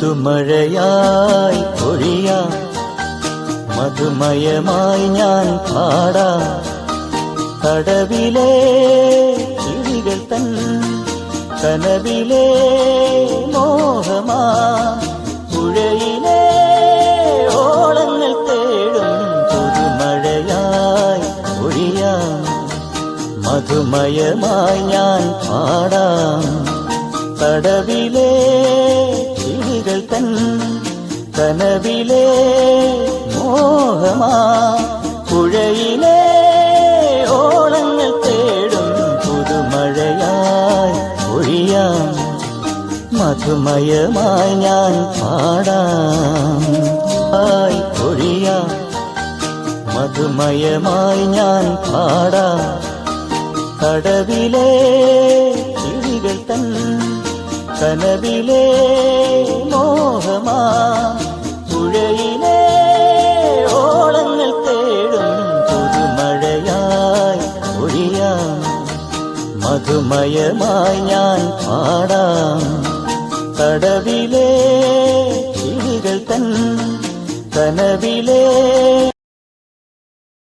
പുതുമഴയായി പൊഴിയാം, മധുമയമായി ഞാൻ പാടാം. കടവിലെ കിളികൾ തൻ കനവിലെ മോഹമാ, പുഴയിലെ ഓളങ്ങൾ തേടും പുതുമഴയായി പൊഴിയാം, മധുമയമായി ഞാൻ പാടാം. കടവിലെ കിളികൾ തൻ കനവിലെ മോഹമാ, പുഴയിലെ ഓളങ്ങൾ തേടും പുതുമഴയായി പൊഴിയാം, മധുമയമായി ഞാൻ പാടാം. ആയി പൊഴിയാം, മധുമയമായി ഞാൻ പാടാം. കടവിലെ കിളികൾ തൻ കനവിലെ മോഹമാ, പുഴയിലെ ഓളങ്ങൾ തേടും പുതുമഴയായി പൊഴിയാം, മധുമയമായി ഞാൻ പാടാം. കടവിലെ കിളികൾ തൻ കനവിലെ